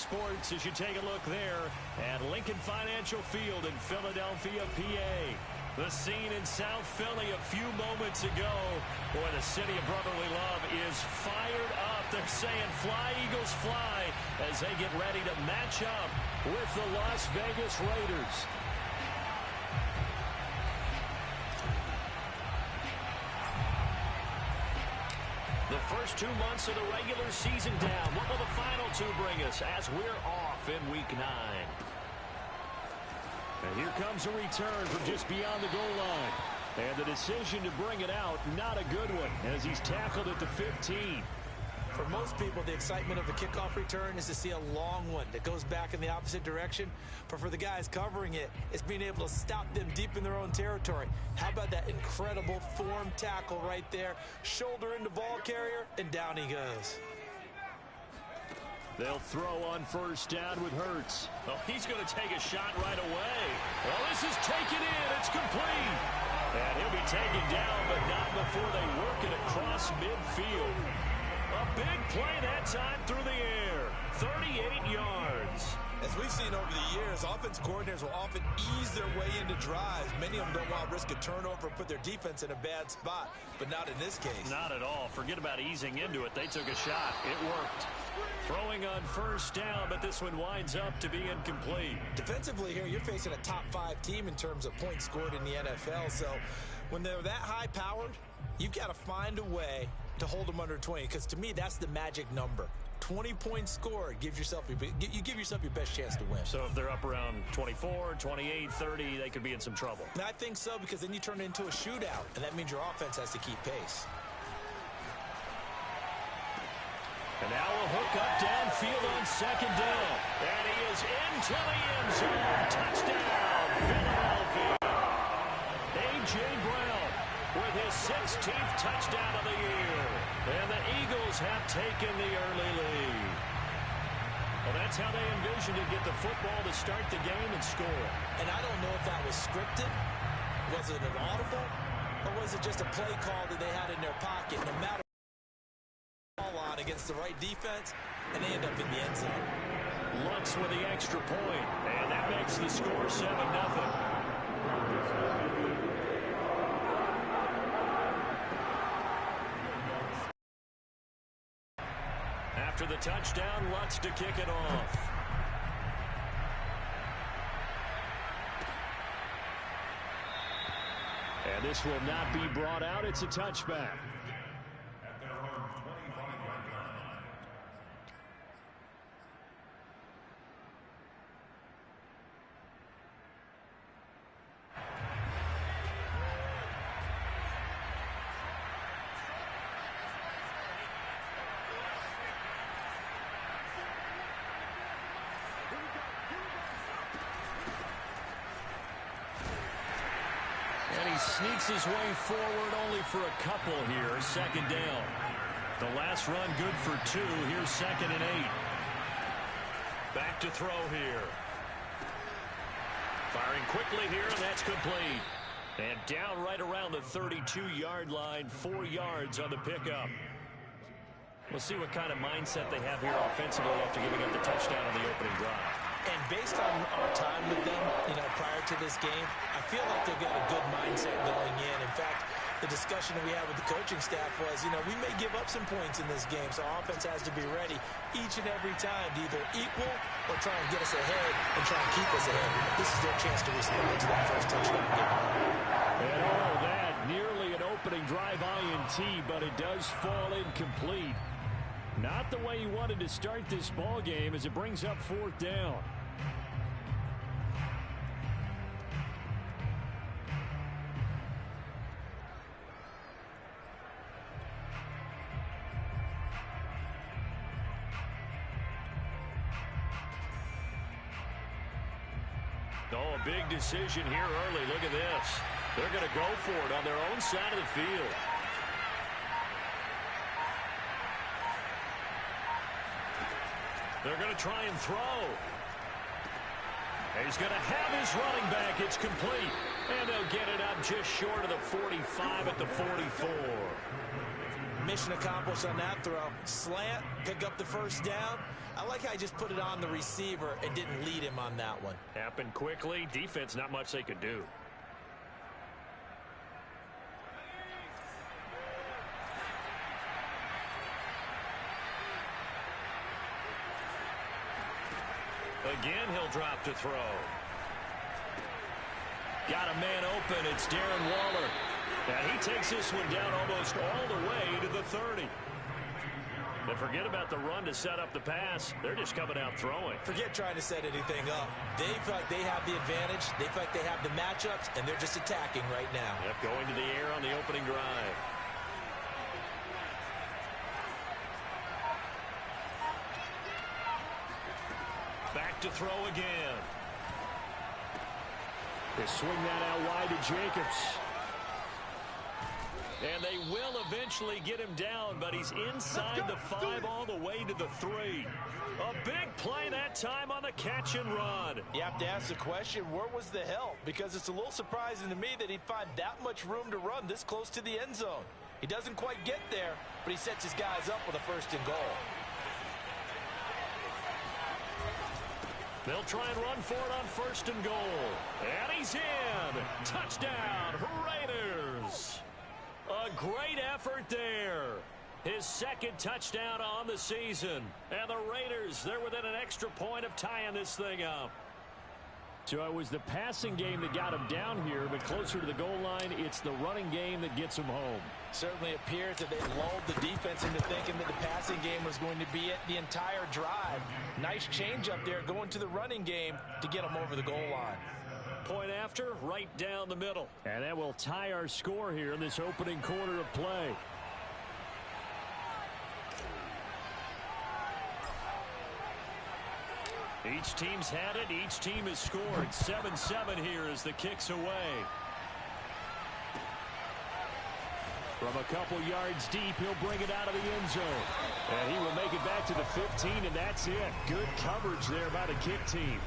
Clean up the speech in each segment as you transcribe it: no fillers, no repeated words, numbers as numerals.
sports as you take a look there at Lincoln Financial Field in Philadelphia, PA. The scene in South Philly a few moments ago. Boy, the city of brotherly love is fired up. They're saying fly, Eagles, fly as they get ready to match up with the Las Vegas Raiders. The first 2 months of the regular season down. What will the final 2 bring us as we're off in Week 9? And here comes a return from just beyond the goal line. And the decision to bring it out, not a good one, as he's tackled at the 15. For most people, the excitement of the kickoff return is to see a long one that goes back in the opposite direction. But for the guys covering it, it's being able to stop them deep in their own territory. How about that incredible form tackle right there? Shoulder into ball carrier, and down he goes. They'll throw on first down with Hurts. Oh, he's going to take a shot right away. Well, this is taken in. It's complete. And he'll be taken down, but not before they work it across midfield. A big play that time through the air. 38 yards. As we've seen over the years, offensive coordinators will often ease their way into drives. Many of them don't want to risk a turnover and put their defense in a bad spot, but not in this case. Not at all. Forget about easing into it. They took a shot. It worked. Throwing on first down, but this one winds up to be incomplete. Defensively here, you're facing a top 5 team in terms of points scored in the NFL, so when they're that high-powered, you've got to find a way to hold them under 20, because to me, that's the magic number. 20 points scored, you give yourself your best chance to win. So if they're up around 24, 28, 30, they could be in some trouble. And I think so, because then you turn it into a shootout, and that means your offense has to keep pace. And now a hook up downfield on second down. And he is into the end zone. Touchdown, Philadelphia. A.J. Brown with his 16th touchdown of the year. And the Eagles have taken the early lead. Well, that's how they envisioned to get the football to start the game and score. And I don't know if that was scripted. Was it an audible? Or was it just a play call that they had in their pocket? No matter on against the right defense, and they end up in the end zone. Lutz with the extra point, and that makes the score 7-0. After the touchdown, Lutz to kick it off. And this will not be brought out. It's a touchback. Sneaks his way forward only for a couple here. Second down. The last run good for 2. Here's 2nd and 8. Back to throw here. Firing quickly here, and that's complete. And down right around the 32-yard line. 4 yards on the pickup. We'll see what kind of mindset they have here offensively after giving up the touchdown on the opening drive. And based on our time with them, prior to this game, I feel like they've got a good mindset going in. In fact, the discussion that we had with the coaching staff was, we may give up some points in this game, so our offense has to be ready each and every time to either equal or try and get us ahead and try and keep us ahead. This is their chance to respond to that first touchdown given up. And all that, nearly an opening drive INT, but it does fall incomplete. Not the way he wanted to start this ball game as it brings up 4th down. Oh, a big decision here early. Look at this. They're going to go for it on their own side of the field. They're going to try and throw. And he's going to have his running back. It's complete. And they'll get it up just short of the 45 at the 44. mission accomplished on that throw. Slant, pick up the first down. I like how he just put it on the receiver and didn't lead him on that one. Happened quickly. Defense, not much they could do. Again, he'll drop to throw. Got a man open. It's Darren Waller. And he takes this one down almost all the way to the 30. But forget about the run to set up the pass. They're just coming out throwing. Forget trying to set anything up. They feel like they have the advantage. They feel like they have the matchups, and they're just attacking right now. Yep, going to the air on the opening drive. Back to throw again. They swing that out wide to Jacobs. And they will eventually get him down, but he's inside the 5 all the way to the 3. A big play that time on the catch and run. You have to ask the question, where was the help? Because it's a little surprising to me that he'd find that much room to run this close to the end zone. He doesn't quite get there, but he sets his guys up with a 1st and goal. They'll try and run for it on 1st and goal. And he's in. Touchdown, Raiders. A great effort there. His 2nd touchdown on the season. And the Raiders, they're within an extra point of tying this thing up. So it was the passing game that got him down here, but closer to the goal line, it's the running game that gets him home. Certainly appears that they lulled the defense into thinking that the passing game was going to be it the entire drive. Nice change up there going to the running game to get him over the goal line. Point after, right down the middle. And that will tie our score here in this opening quarter of play. Each team's had it. Each team has scored. 7-7 here as the kick's away. From a couple yards deep, he'll bring it out of the end zone. And he will make it back to the 15, and that's it. Good coverage there by the kick team.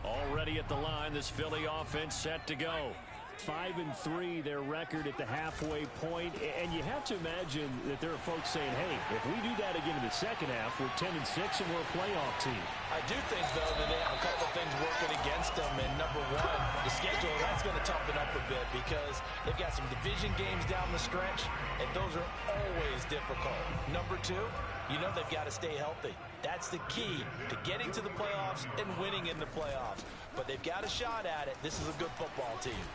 Already at the line, this Philly offense set to go. 5-3 their record at the halfway point, and you have to imagine that there are folks saying, hey, if we do that again in the second half, we're 10-6 and we're a playoff team. I do think, though, that they have a couple of things working against them, and number one, the schedule, that's going to toughen up a bit because they've got some division games down the stretch, and those are always difficult. Number two, you know they've got to stay healthy. That's the key to getting to the playoffs and winning in the playoffs. But they've got a shot at it. This is a good football team.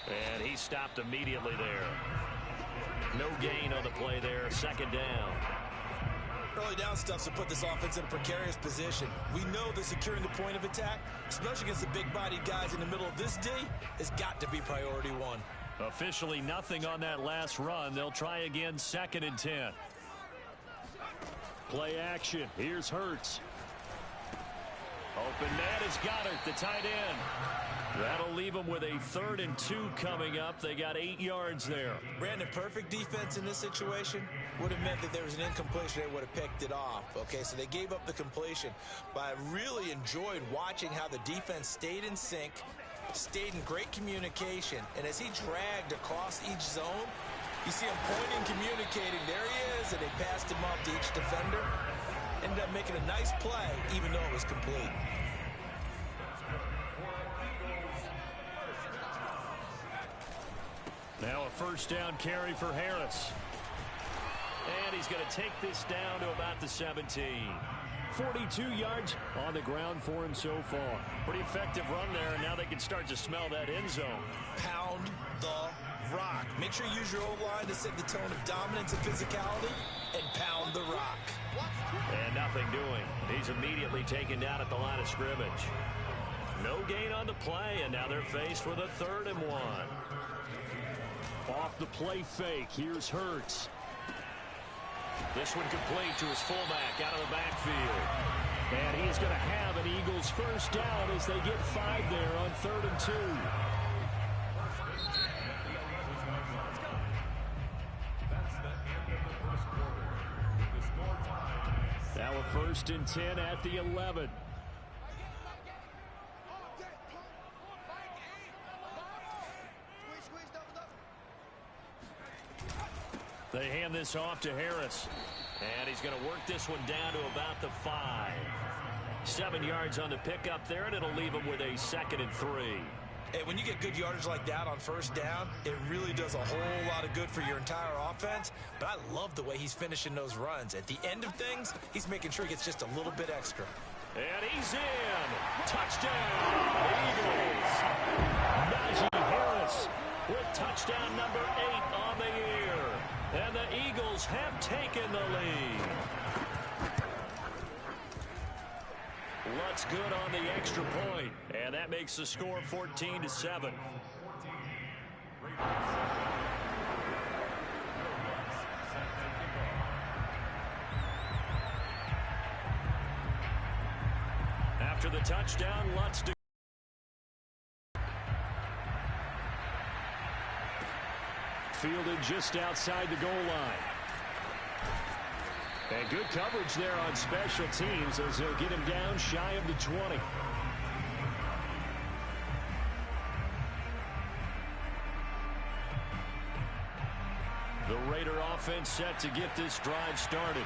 And he stopped immediately there. No gain on the play there. 2nd down. Early down stuff to put this offense in a precarious position. We know that securing the point of attack, especially against the big-bodied guys in the middle of this D, has got to be priority 1. Officially nothing on that last run. They'll try again 2nd and 10. Play action. Here's Hurts. Open man is Goddard, the tight end. That'll leave them with a 3rd and 2 coming up. They got 8 yards there. Brandon, perfect defense in this situation would have meant that there was an incompletion. They would have picked it off. Okay, so they gave up the completion. But I really enjoyed watching how the defense stayed in sync, stayed in great communication. And as he dragged across each zone, you see him pointing, communicating. There he is, and they passed him up to each defender. Ended up making a nice play, even though it was complete. Now a 1st down carry for Harris. And he's going to take this down to about the 17. 42 yards on the ground for him so far. Pretty effective run there, and now they can start to smell that end zone. Pound the rock. Make sure you use your O-line to set the tone of dominance and physicality, and pound the rock. And nothing doing. He's immediately taken down at the line of scrimmage. No gain on the play, and now they're faced with a 3rd and 1. Off the play fake, here's Hurts. This one complete to his fullback out of the backfield. And he is going to have an Eagles 1st down as they get 5 there on 3rd and 2. Now a 1st First and 10 at the 11. They hand this off to Harris. And he's going to work this one down to about the 5. 7 yards on the pickup there, and it'll leave him with a 2nd and 3. Hey, when you get good yardage like that on first down, it really does a whole lot of good for your entire offense. But I love the way he's finishing those runs. At the end of things, he's making sure he gets just a little bit extra. And he's in. Touchdown, Eagles. Najee Harris with touchdown number 8 on the year. And the Eagles have taken the lead. Lutz good on the extra point. And that makes the score 14-7. After the touchdown, Lutz fielded just outside the goal line. And good coverage there on special teams as they'll get him down shy of the 20. The Raider offense set to get this drive started.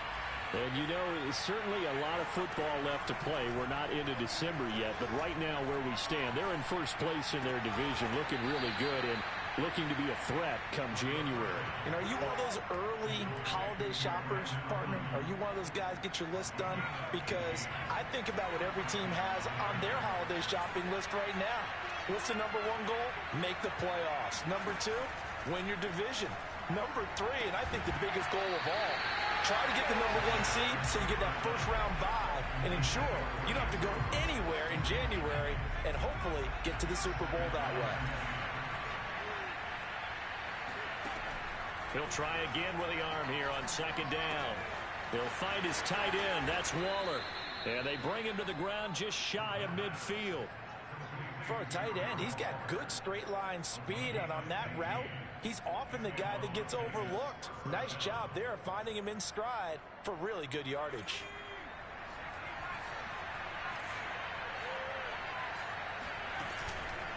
And you know, it's certainly a lot of football left to play. We're not into December yet, but right now where we stand, they're in first place in their division, looking really good and looking to be a threat come January. You know, are you one of those early holiday shoppers, partner? Are you one of those guys get your list done? Because I think about what every team has on their holiday shopping list right now. What's the number 1 goal? Make the playoffs. Number 2, win your division. Number 3, and I think the biggest goal of all, try to get the number 1 seed so you get that first-round bye and ensure you don't have to go anywhere in January and hopefully get to the Super Bowl that way. He'll try again with the arm here on 2nd down. He'll find his tight end. That's Waller. And they bring him to the ground just shy of midfield. For a tight end, he's got good straight-line speed, and on that route, he's often the guy that gets overlooked. Nice job there of finding him in stride for really good yardage.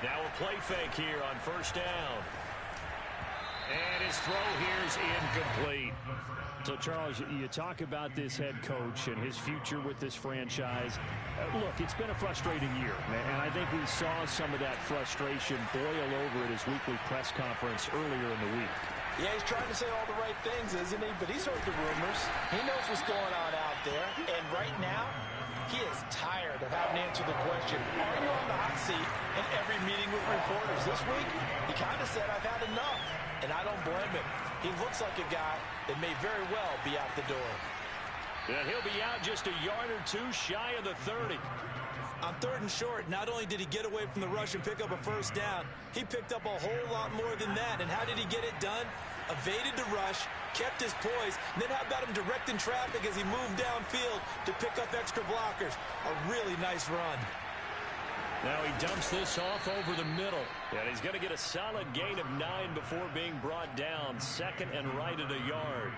Now a play fake here on 1st down. And his throw here is incomplete. So, Charles, you talk about this head coach and his future with this franchise. Look, it's been a frustrating year, and I think we saw some of that frustration boil over at his weekly press conference earlier in the week. Yeah, he's trying to say all the right things, isn't he? But he's heard the rumors. He knows what's going on out there. And right now, he is tired of having to answer the question, are you on the hot seat in every meeting with reporters? This week, he kind of said, I've had enough. And I don't blame him. He looks like a guy that may very well be out the door. And he'll be out just a yard or 2 shy of the 30. On 3rd and short, not only did he get away from the rush and pick up a first down, he picked up a whole lot more than that. And how did he get it done? Evaded the rush, kept his poise, and then how about him directing traffic as he moved downfield to pick up extra blockers? A really nice run. Now he dumps this off over the middle. And he's going to get a solid gain of 9 before being brought down. 2nd and right at a yard.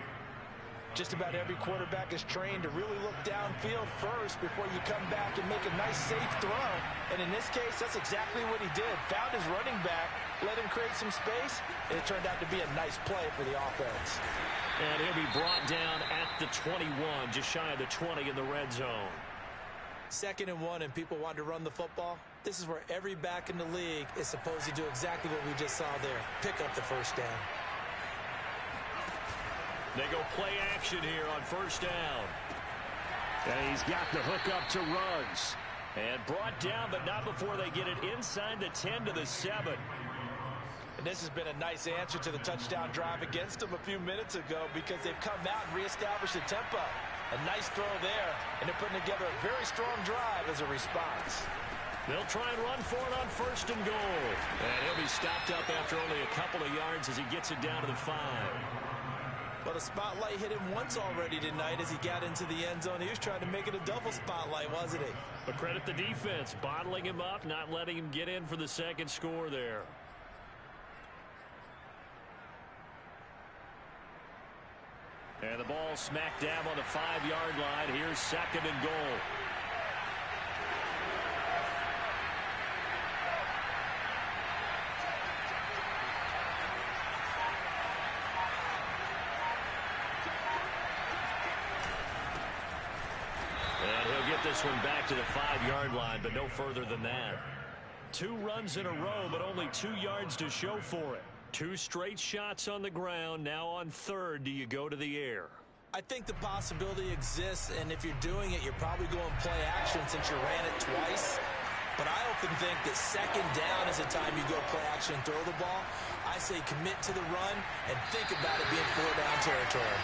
Just about every quarterback is trained to really look downfield first before you come back and make a nice, safe throw. And in this case, that's exactly what he did. Found his running back, let him create some space, and it turned out to be a nice play for the offense. And he'll be brought down at the 21, just shy of the 20 in the red zone. 2nd and 1, and people want to run the football. This is where every back in the league is supposed to do exactly what we just saw there. Pick up the first down. They go play action here on 1st down. And he's got the hook up to Ruggs. And brought down, but not before they get it inside the 10 to the 7. And this has been a nice answer to the touchdown drive against them a few minutes ago because they've come out and reestablished the tempo. A nice throw there, and they're putting together a very strong drive as a response. They'll try and run for it on 1st and goal. And he'll be stopped up after only a couple of yards as he gets it down to the 5. Well, the spotlight hit him once already tonight as he got into the end zone. He was trying to make it a double spotlight, wasn't he? But credit the defense, bottling him up, not letting him get in for the 2nd score there. And the ball smack dab on the 5-yard line. Here's second and goal. And he'll get this one back to the 5-yard line, but no further than that. 2 runs in a row, but only 2 yards to show for it. 2 straight shots on the ground. Now on third, do you go to the air? I think the possibility exists, and if you're doing it, you're probably going play action since you ran it twice. But I often think that second down is the time you go play action and throw the ball. I say commit to the run and think about it being 4-down territory.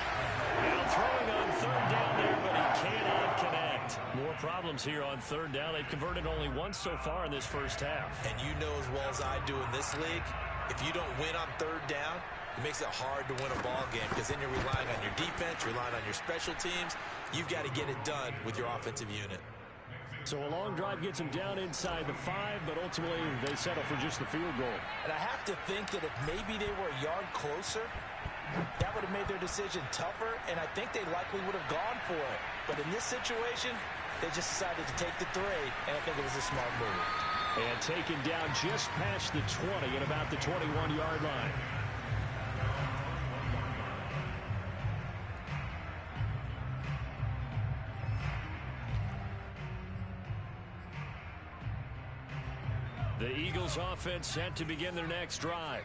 Now throwing on third down there, but he cannot connect. More problems here on third down. They've converted only once so far in this first half. And you know as well as I do in this league, if you don't win on third down, it makes it hard to win a ball game because then you're relying on your defense, relying on your special teams. You've got to get it done with your offensive unit. So a long drive gets them down inside the 5, but ultimately they settle for just the field goal. And I have to think that if maybe they were a yard closer, that would have made their decision tougher, and I think they likely would have gone for it. But in this situation, they just decided to take the 3, and I think it was a smart move. And taken down just past the 20 at about the 21-yard line. The Eagles offense set to begin their next drive.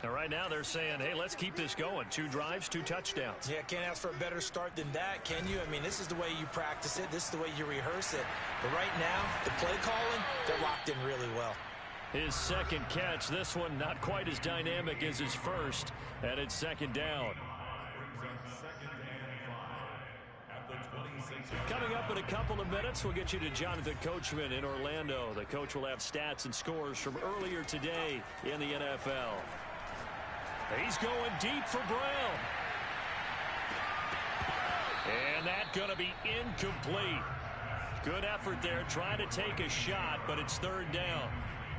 And right now they're saying, hey, let's keep this going. 2 drives, 2 touchdowns. Yeah, can't ask for a better start than that, can you? I mean, this is the way you practice it. This is the way you rehearse it. But right now, the play calling, they're locked in really well. His second catch, this one not quite as dynamic as his first, and it's second down. Coming up in a couple of minutes, we'll get you to Jonathan Coachman in Orlando. The coach will have stats and scores from earlier today in the NFL. He's going deep for Brown. And that's going to be incomplete. Good effort there, trying to take a shot, but it's third down.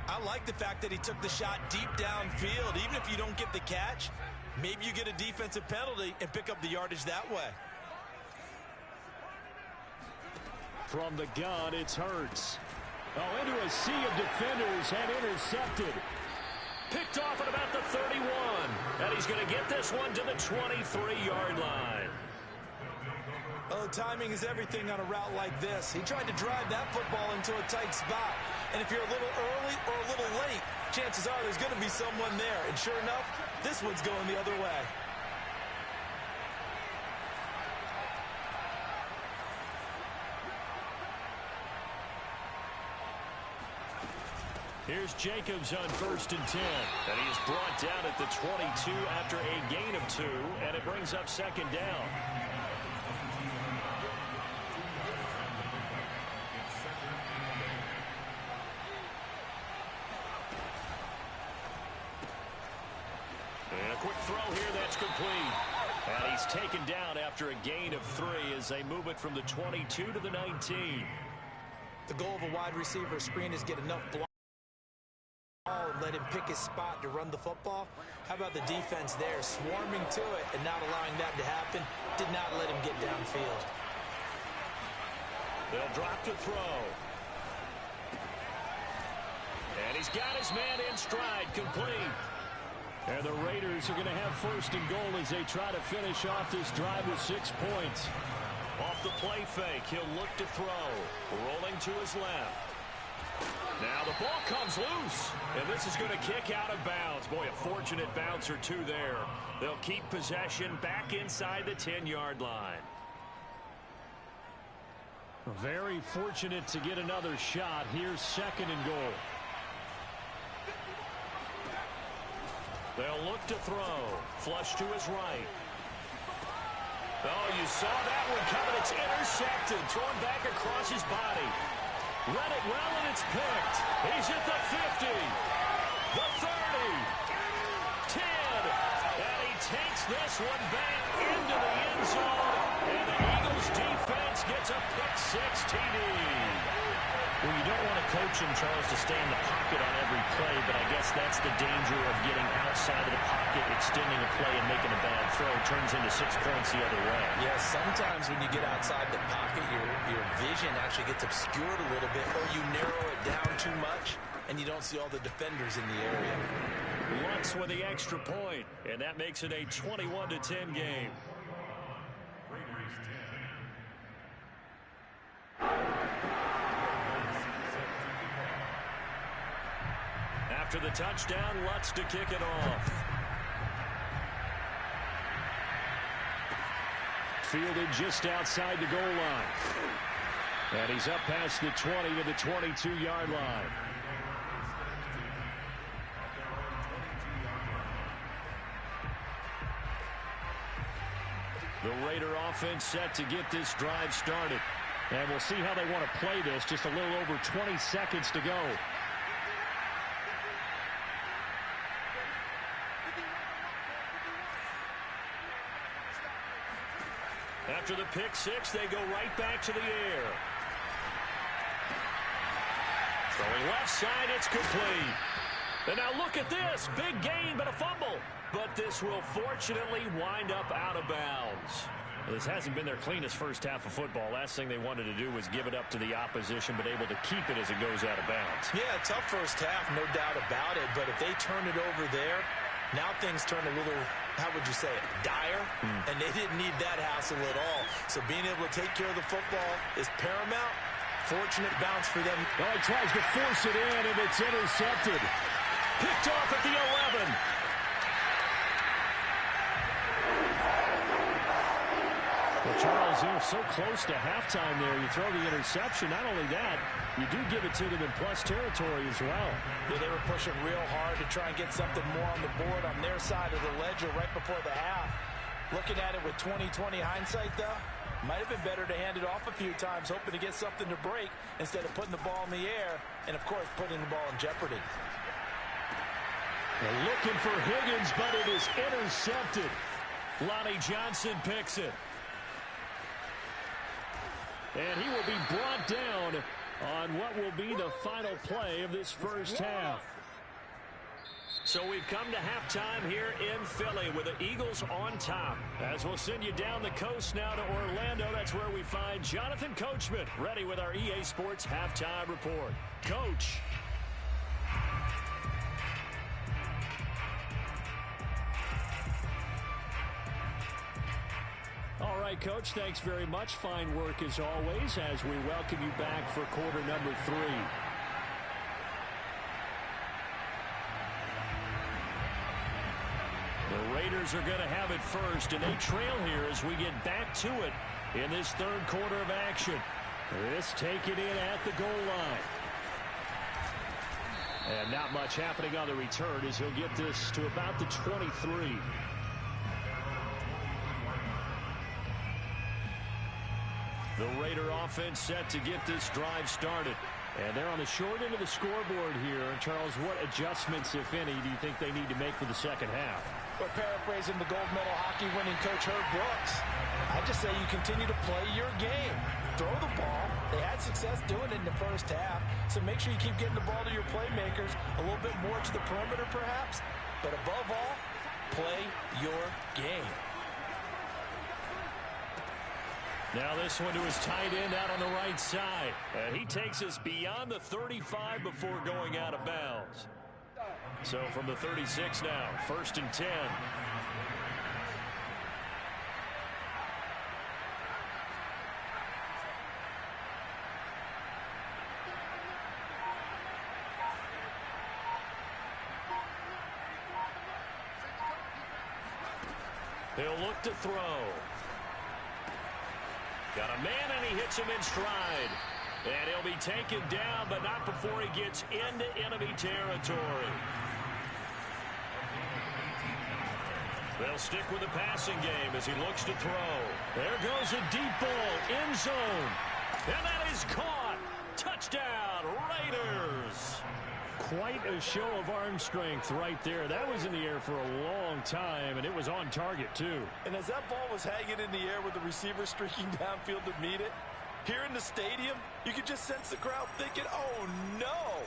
I like the fact that he took the shot deep downfield. Even if you don't get the catch, maybe you get a defensive penalty and pick up the yardage that way. From the gun, it's Hurts. Oh, into a sea of defenders and intercepted. Picked off at about the 31. And he's going to get this one to the 23-yard line. Oh, timing is everything on a route like this. He tried to drive that football into a tight spot. And if you're a little early or a little late, chances are there's going to be someone there. And sure enough, this one's going the other way. Here's Jacobs on 1st and 10. And he is brought down at the 22 after a gain of 2. And it brings up second down. And a quick throw here, that's complete. And he's taken down after a gain of 3 as they move it from the 22 to the 19. The goal of a wide receiver screen is get enough block and let him pick his spot to run the football. How about the defense there, swarming to it and not allowing that to happen? Did not let him get downfield. They'll drop to throw. And he's got his man in stride, complete. And the Raiders are going to have 1st and goal as they try to finish off this drive with 6 points. Off the play fake, he'll look to throw. Rolling to his left. Now the ball comes loose, and this is going to kick out of bounds. Boy, a fortunate bounce or 2 there. They'll keep possession back inside the 10-yard line. Very fortunate to get another shot. Here's 2nd and goal. They'll look to throw. Flush to his right. Oh, you saw that one coming. It's intercepted. Thrown back across his body. Read it well, and it's picked. He's at the 50. The 30. 10. And he takes this one back into the end zone, and the Eagles defense gets a pick-6 TD. Well, you don't want to coach him, Charles, to stay in the pocket on every play, but I guess that's the danger of getting outside of the pocket, extending a play, and making a bad throw. Turns into 6 points the other way. Yeah, sometimes when you get outside the pocket, your vision actually gets obscured a little bit, or you narrow it down too much, and you don't see all the defenders in the area. Lutz with the extra point, and that makes it a 21-10 game. After the touchdown, Lutz to kick it off. Fielded just outside the goal line. And he's up past the 20 to the 22-yard line. The Raider offense set to get this drive started. And we'll see how they want to play this. Just a little over 20 seconds to go. After the pick-6, they go right back to the air. Throwing left side, it's complete. And now look at this. Big gain, but a fumble. But this will fortunately wind up out of bounds. This hasn't been their cleanest first half of football. Last thing they wanted to do was give it up to the opposition, but able to keep it as it goes out of bounds. Yeah, tough first half, no doubt about it. But if they turn it over there, now things turn a little, how would you say it, dire? And they didn't need that hassle at all. So being able to take care of the football is paramount. Fortunate bounce for them. Well, he tries to force it in, and it's intercepted. Picked off at the 11. Well, Charles, you're so close to halftime there. You throw the interception. Not only that, you do give it to them in plus territory as well. Yeah, they were pushing real hard to try and get something more on the board on their side of the ledger right before the half. Looking at it with 20/20 hindsight, though, might have been better to hand it off a few times, hoping to get something to break instead of putting the ball in the air and, of course, putting the ball in jeopardy. They're looking for Higgins, but it is intercepted. Lonnie Johnson picks it. And he will be brought down on what will be the final play of this first half. So we've come to halftime here in Philly with the Eagles on top. As we'll send you down the coast now to Orlando, that's where we find Jonathan Coachman ready with our EA Sports Halftime Report. Coach. All right, Coach, thanks very much. Fine work as always as we welcome you back for quarter number 3. The Raiders are going to have it first, and they trail here as we get back to it in this third quarter of action. This take it in at the goal line. And not much happening on the return as he'll get this to about the 23. The Raider offense set to get this drive started. And they're on the short end of the scoreboard here. And Charles, what adjustments, if any, do you think they need to make for the second half? But paraphrasing the gold medal hockey winning coach Herb Brooks, I just say you continue to play your game. Throw the ball. They had success doing it in the first half. So make sure you keep getting the ball to your playmakers, a little bit more to the perimeter perhaps. But above all, play your game. Now this one to his tight end out on the right side. And he takes us beyond the 35 before going out of bounds. So from the 36 now, 1st and 10. He'll look to throw. Got a man, and he hits him in stride. And he'll be taken down, but not before he gets into enemy territory. They'll stick with the passing game as he looks to throw. There goes a deep ball, end zone. And that is caught. Touchdown, Raiders. quite a show of arm strength right there. That was in the air for a long time, and it was on target, too. And as that ball was hanging in the air with the receiver streaking downfield to meet it, here in the stadium, you could just sense the crowd thinking, oh, no.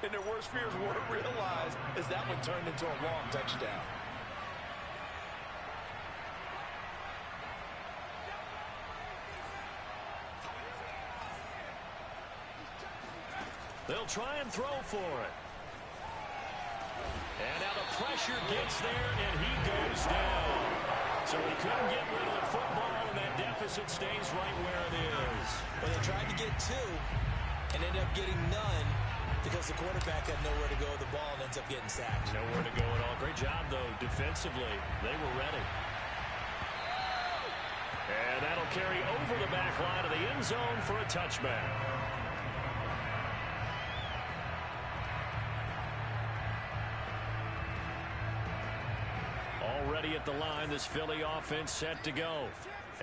And their worst fears were realized as that one turned into a long touchdown. They'll try and throw for it. And now the pressure gets there, and he goes down. So he couldn't get rid of the football, and that deficit stays right where it is. Well, they tried to get two and ended up getting none because the quarterback had nowhere to go with the ball and ends up getting sacked. Nowhere to go at all. Great job, though, defensively. They were ready. And that'll carry over the back line of the end zone for a touchback. Already at the line, this Philly offense set to go.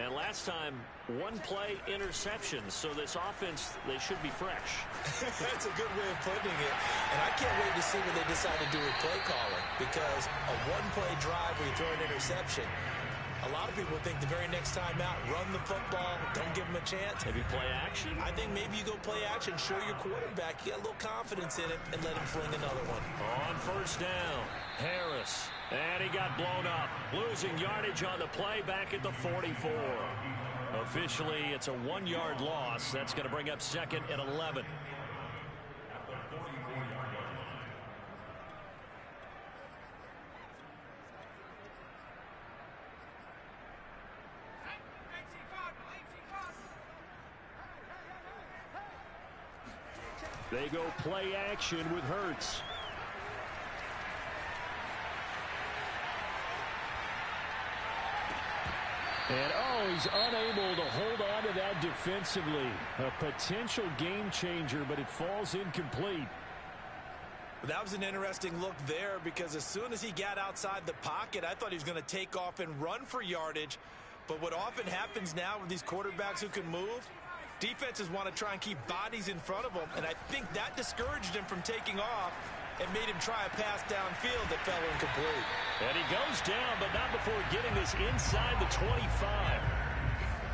And last time, one play interception. So this offense, they should be fresh. That's a good way of putting it. And I can't wait to see what they decide to do with play calling. Because a one-play drive where you throw an interception, a lot of people think the very next time out, run the football, don't give them a chance. Maybe play action? I think maybe you go play action, show your quarterback, you got a little confidence in it, and let him fling another one. On first down, Harris. And he got blown up, losing yardage on the play back at the 44. Officially, it's a 1-yard loss. That's going to bring up 2nd and 11. They go play action with Hurts. And, he's unable to hold on to that defensively. A potential game changer, but it falls incomplete. That was an interesting look there because as soon as he got outside the pocket, I thought he was going to take off and run for yardage. But what often happens now with these quarterbacks who can move, defenses want to try and keep bodies in front of them, and I think that discouraged him from taking off and made him try a pass downfield that fell incomplete. And he goes down, but not before getting this inside the 25.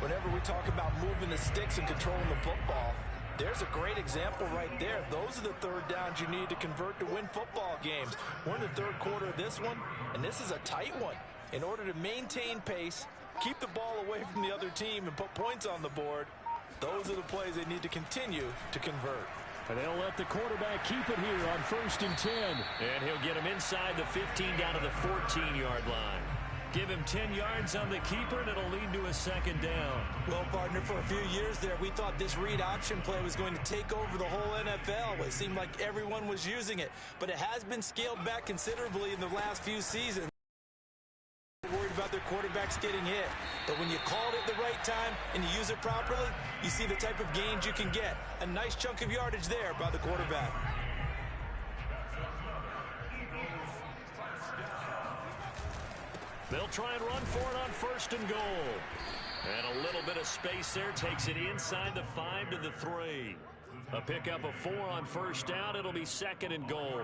Whenever we talk about moving the sticks and controlling the football, there's a great example right there. Those are the third downs you need to convert to win football games. We're in the third quarter of this one, and this is a tight one. In order to maintain pace, keep the ball away from the other team, and put points on the board, those are the plays they need to continue to convert. And they'll let the quarterback keep it here on 1st and 10. And he'll get him inside the 15 down to the 14-yard line. Give him 10 yards on the keeper, and it'll lead to a 2nd down. Well, partner, for a few years there, we thought this read option play was going to take over the whole NFL. It seemed like everyone was using it. But it has been scaled back considerably in the last few seasons. Worried about their quarterbacks getting hit. But when you call it at the right time and you use it properly, you see the type of gains you can get. A nice chunk of yardage there by the quarterback. They'll try and run for it on 1st and goal. And a little bit of space there takes it inside the 5 to the 3. A pickup of 4 on 1st down. It'll be 2nd and goal.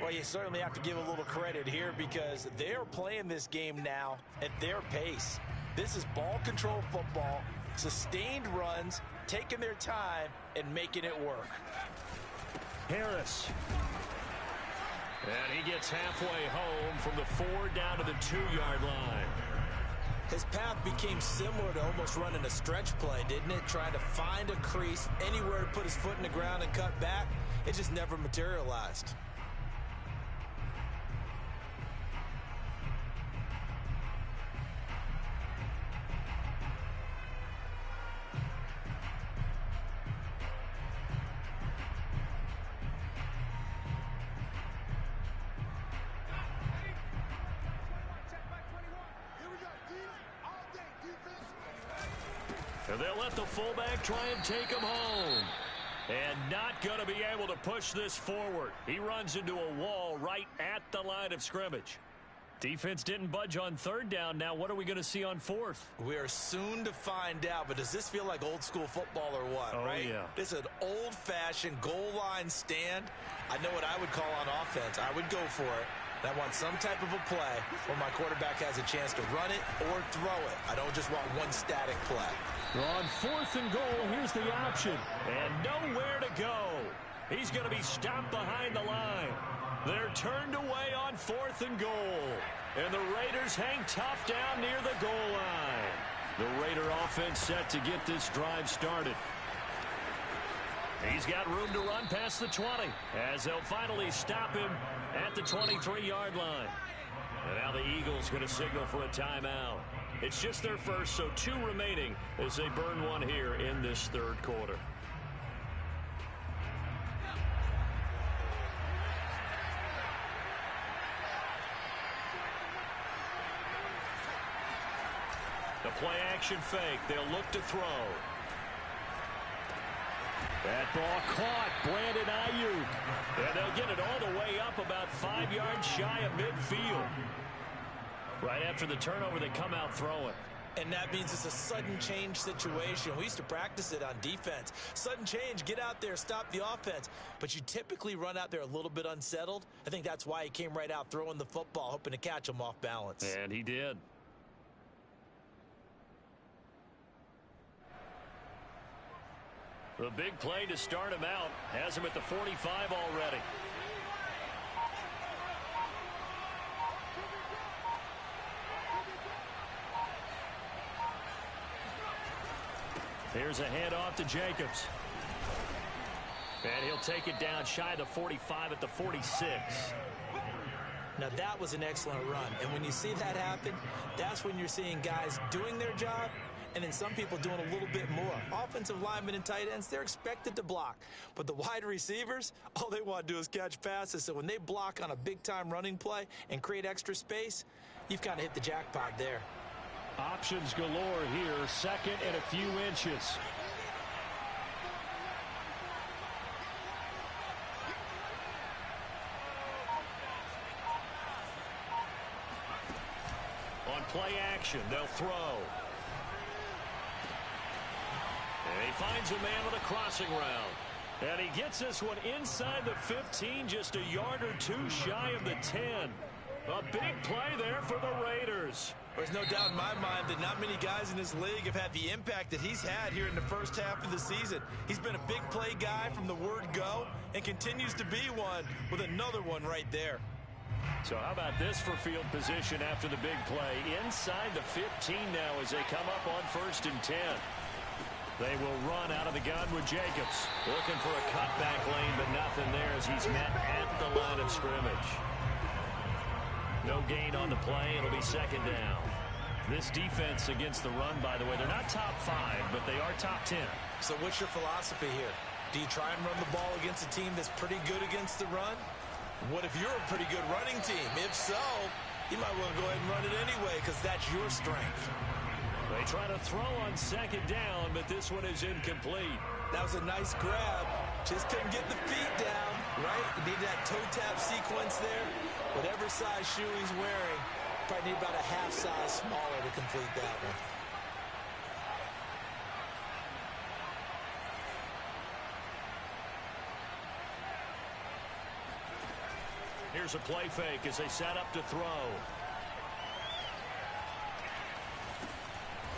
Well, you certainly have to give a little credit here because they're playing this game now at their pace. This is ball control football, sustained runs, taking their time, and making it work. Harris. And he gets halfway home from the 4 down to the 2-yard line. His path became similar to almost running a stretch play, didn't it? Trying to find a crease, anywhere to put his foot in the ground and cut back. It just never materialized. And they'll let the fullback try and take him home. And not going to be able to push this forward. He runs into a wall right at the line of scrimmage. Defense didn't budge on third down. Now what are we going to see on fourth? We are soon to find out, but does this feel like old school football or what, right? Yeah. This is an old-fashioned goal line stand. I know what I would call on offense. I would go for it. I want some type of a play where my quarterback has a chance to run it or throw it. I don't just want one static play. On fourth and goal, here's the option. And nowhere to go. He's going to be stopped behind the line. They're turned away on fourth and goal. And the Raiders hang tough down near the goal line. The Raider offense set to get this drive started. He's got room to run past the 20 as they'll finally stop him at the 23-yard line. And now the Eagles going to signal for a timeout. It's just their first, so 2 remaining as they burn one here in this third quarter. The play-action fake. They'll look to throw. That ball caught. Brandon Ayuk. And they'll get it all the way up about 5 yards shy of midfield. Right after the turnover, they come out throwing. And that means it's a sudden change situation. We used to practice it on defense. Sudden change, get out there, stop the offense. But you typically run out there a little bit unsettled. I think that's why he came right out throwing the football, hoping to catch him off balance. And he did. The big play to start him out has him at the 45 already. Here's a handoff to Jacobs. And he'll take it down shy of the 45 at the 46. Now that was an excellent run. And when you see that happen, that's when you're seeing guys doing their job and then some people doing a little bit more. Offensive linemen and tight ends, they're expected to block. But the wide receivers, all they want to do is catch passes. So when they block on a big-time running play and create extra space, you've kind of hit the jackpot there. Options galore here, second and a few inches. On play action, they'll throw. And he finds a man on a crossing route. And he gets this one inside the 15, just a yard or two shy of the 10. A big play there for the Raiders. There's no doubt in my mind that not many guys in this league have had the impact that he's had here in the first half of the season. He's been a big play guy from the word go and continues to be one with another one right there. So how about this for field position after the big play? Inside the 15 now as they come up on 1st and 10. They will run out of the gun with Jacobs. Looking for a cutback lane, but nothing there as he's met at the line of scrimmage. No gain on the play. It'll be 2nd down. This defense against the run, by the way, they're not top 5, but they are top 10. So what's your philosophy here? Do you try and run the ball against a team that's pretty good against the run? What if you're a pretty good running team? If so, you might want to go ahead and run it anyway because that's your strength. They try to throw on 2nd down, but this one is incomplete. That was a nice grab. Just couldn't get the feet down, right? You need that toe tap sequence there. Whatever size shoe he's wearing, probably need about a half size smaller to complete that one. Here's a play fake as they set up to throw.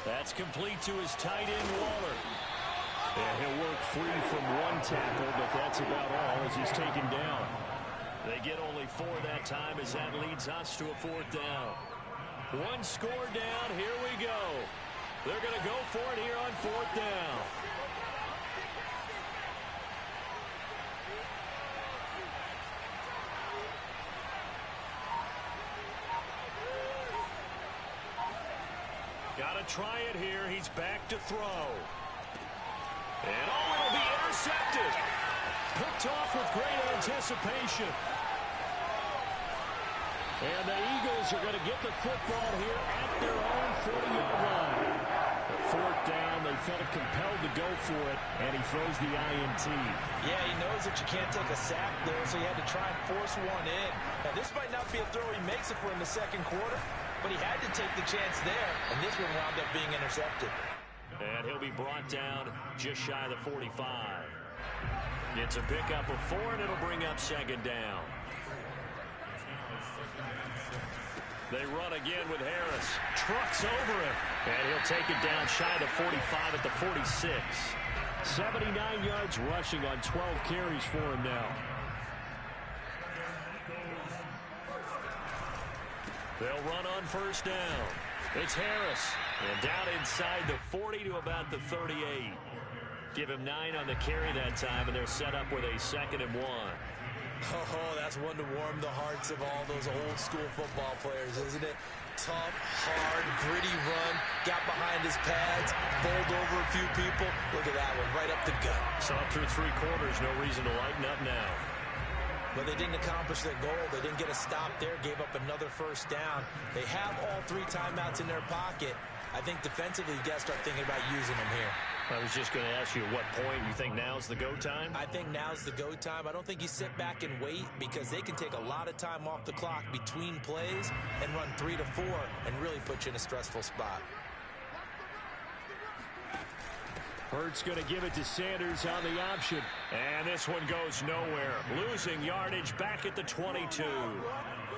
That's complete to his tight end, Waller. And he'll work free from one tackle, but that's about all as he's taken down. They get only 4 that time as that leads us to a 4th down. 1 score down. Here we go. They're going to go for it here on 4th down. Got to try it here. He's back to throw. And oh, it'll be intercepted. Picked off with great anticipation. And the Eagles are going to get the football here at their own 40-yard line. A 4th down. They felt compelled to go for it, and he throws the INT. Yeah, he knows that you can't take a sack there, so he had to try and force one in. Now, this might not be a throw he makes if we're in the second quarter, but he had to take the chance there, and this one wound up being intercepted. And he'll be brought down just shy of the 45. It's a pickup of 4, and it'll bring up 2nd down. They run again with Harris. Trucks over him. And he'll take it down shy of the 45 at the 46. 79 yards rushing on 12 carries for him now. They'll run on 1st down. It's Harris. And down inside the 40 to about the 38. Give him 9 on the carry that time, and they're set up with a 2nd and 1. Oh, that's one to warm the hearts of all those old-school football players, isn't it? Tough, hard, gritty run, got behind his pads, bowled over a few people. Look at that one, right up the gut. So through 3 quarters, no reason to lighten up now. But they didn't accomplish their goal. They didn't get a stop there, gave up another 1st down. They have all 3 timeouts in their pocket. I think defensively, you got to start thinking about using them here. I was just going to ask you at what point you think now's the go time? I think now's the go time. I don't think you sit back and wait because they can take a lot of time off the clock between plays and run 3 to 4 and really put you in a stressful spot. Hurts going to give it to Sanders on the option. And this one goes nowhere. Losing yardage back at the 22.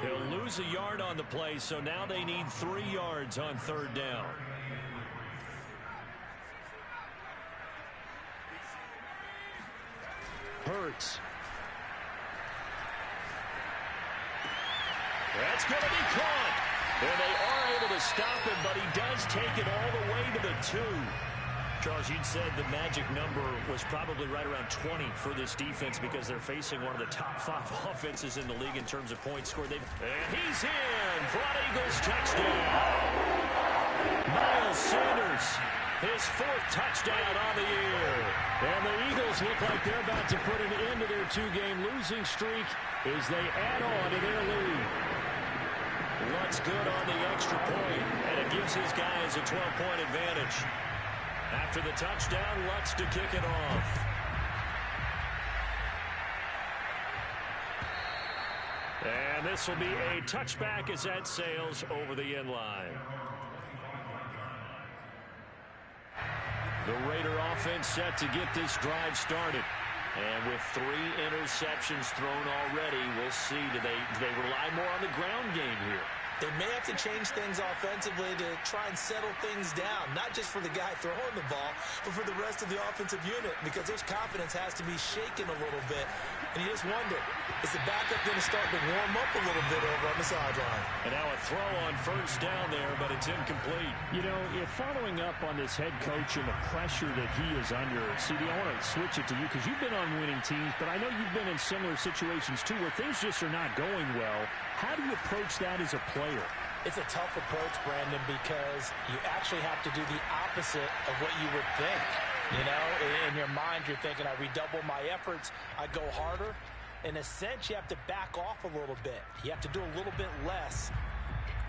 He'll lose a yard on the play, so now they need 3 yards on 3rd down. Hurts. That's going to be caught. And they are able to stop him, but he does take it all the way to the 2. Charles, you'd said the magic number was probably right around 20 for this defense because they're facing one of the top 5 offenses in the league in terms of points scored. And he's in for an Eagles touchdown. Miles Sanders, his 4th touchdown on the year. And the Eagles look like they're about to put an end to their 2-game losing streak as they add on to their lead. Lutz good on the extra point, and it gives his guys a 12-point advantage. After the touchdown, Lutz to kick it off. And this will be a touchback as that sails over the end line. The Raider offense set to get this drive started. And with 3 interceptions thrown already, we'll see. Do they rely more on the ground game here? They may have to change things offensively to try and settle things down, not just for the guy throwing the ball, but for the rest of the offensive unit, because their confidence has to be shaken a little bit. And you just wonder, is the backup going to start to warm up a little bit over on the sideline? And now a throw on 1st down there, but it's incomplete. You know, if following up on this head coach and the pressure that he is under, CD, I want to switch it to you because you've been on winning teams, but I know you've been in similar situations too where things just are not going well. How do you approach that as a player? It's a tough approach, Brandon, because you actually have to do the opposite of what you would think. You know, in your mind, you're thinking, I redouble my efforts, I go harder. In a sense, you have to back off a little bit. You have to do a little bit less.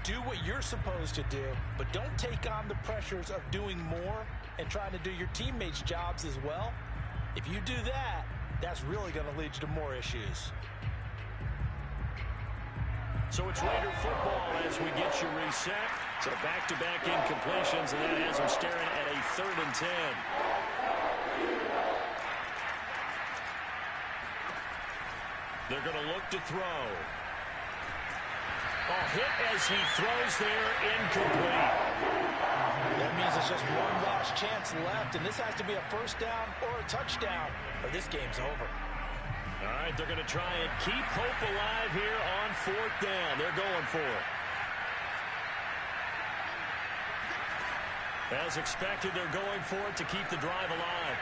Do what you're supposed to do, but don't take on the pressures of doing more and trying to do your teammates' jobs as well. If you do that, that's really going to lead you to more issues. So it's Raider football as we get you reset. So back-to-back incompletions, and that has them staring at a 3rd and 10. They're going to look to throw. Oh, hit as he throws there, incomplete. That means it's just one last chance left, and this has to be a 1st down or a touchdown, or this game's over. All right, they're going to try and keep hope alive here on 4th down. They're going for it. As expected, they're going for it to keep the drive alive.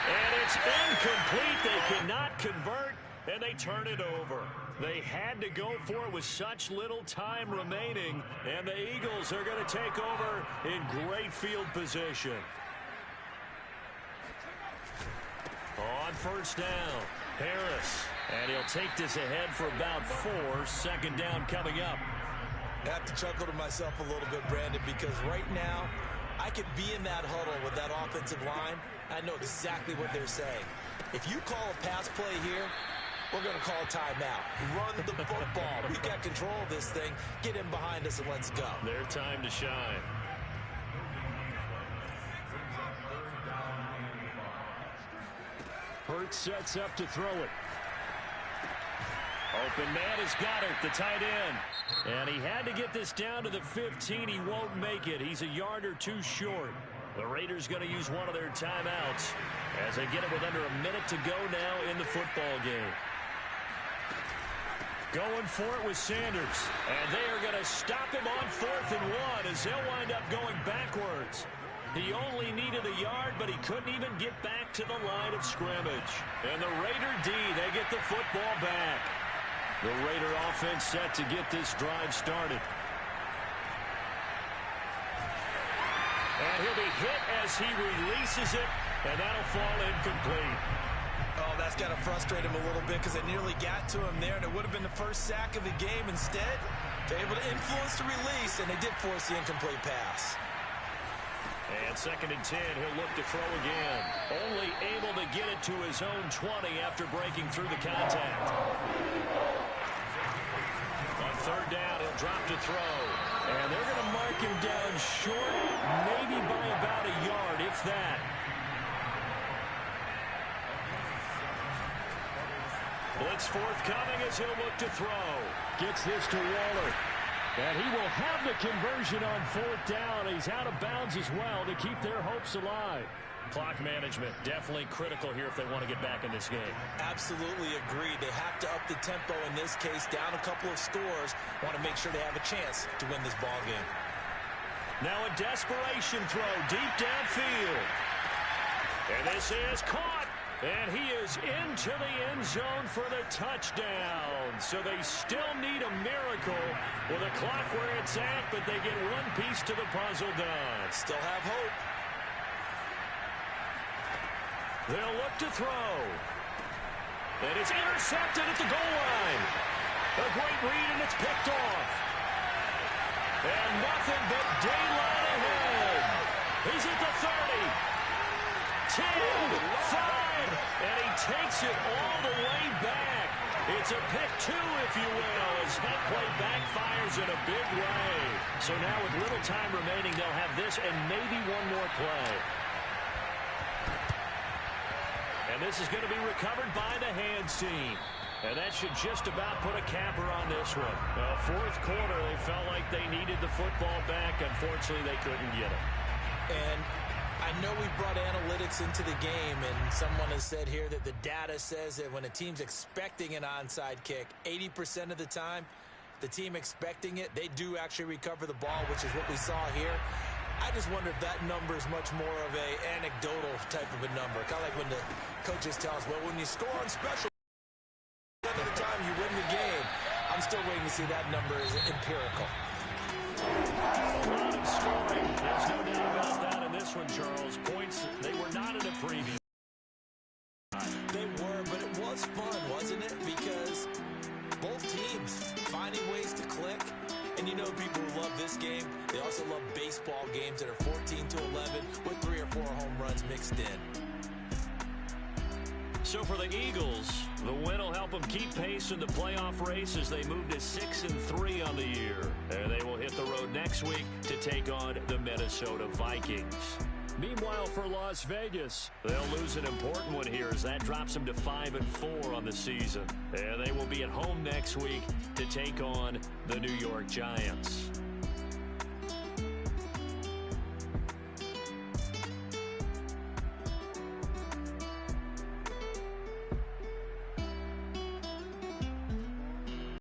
And it's incomplete. They cannot convert, and they turn it over. They had to go for it with such little time remaining, and the Eagles are going to take over in great field position. On 1st down, Harris. And he'll take this ahead for about 4. 2nd down coming up. I have to chuckle to myself a little bit, Brandon, because right now I could be in that huddle with that offensive line. I know exactly what they're saying. If you call a pass play here, we're going to call a timeout. Run the football. We got control of this thing. Get in behind us and let's go. Their time to shine. Hurts sets up to throw it. Open man is Goddard, the tight end. And he had to get this down to the 15. He won't make it. He's a yard or two short. The Raiders going to use one of their timeouts as they get it with under a minute to go now in the football game. Going for it with Sanders. And they are going to stop him on 4th and 1 as he'll wind up going backwards. He only needed a yard, but he couldn't even get back to the line of scrimmage. And the Raider D, they get the football back. The Raider offense set to get this drive started. And he'll be hit as he releases it, and that'll fall incomplete. Oh, that's got to frustrate him a little bit because they nearly got to him there, and it would have been the first sack of the game. Instead, they're able to influence the release, and they did force the incomplete pass. And 2nd and 10, he'll look to throw again. Only able to get it to his own 20 after breaking through the contact. On 3rd down, he'll drop to throw. And they're going to mark him down short, maybe by about a yard, if that. Blitz forthcoming as he'll look to throw. Gets this to Waller. And he will have the conversion on 4th down. He's out of bounds as well to keep their hopes alive. Clock management definitely critical here if they want to get back in this game. Absolutely agreed. They have to up the tempo in this case, down a couple of scores. Want to make sure they have a chance to win this ball game. Now a desperation throw deep downfield. And this is caught. And he is into the end zone for the touchdown. So they still need a miracle with a clock where it's at, but they get one piece to the puzzle done. Still have hope. They'll look to throw. And it's intercepted at the goal line. A great read, and it's picked off. And nothing but daylight ahead. He's at the 30. 10, 5. And he takes it all the way back. It's a pick 2, if you will, as that play backfires in a big way. So now with little time remaining, they'll have this and maybe one more play. And this is going to be recovered by the hands team. And that should just about put a capper on this one. 4th quarter, they felt like they needed the football back. Unfortunately, they couldn't get it. And I know we brought analytics into the game, and someone has said here that the data says that when a team's expecting an onside kick, 80% of the time, the team expecting it, they do actually recover the ball, which is what we saw here. I just wonder if that number is much more of a anecdotal type of a number. Kind of like when the coaches tell us, well, when you score on special, at the end of the time you win the game. I'm still waiting to see that number is empirical. A lot of scoring. There's no doubt about that in this one, Charles. Points, they were not in a preview. They were, but it was fun, wasn't it? Because both teams finding ways to click. And you know people who love this game, they also love baseball games that are 14-11 with 3 or 4 home runs mixed in. So for the Eagles, the win will help them keep pace in the playoff race as they move to 6-3 on the year. And they will hit the road next week to take on the Minnesota Vikings. Meanwhile, for Las Vegas, they'll lose an important one here as that drops them to 5-4 on the season. And they will be at home next week to take on the New York Giants.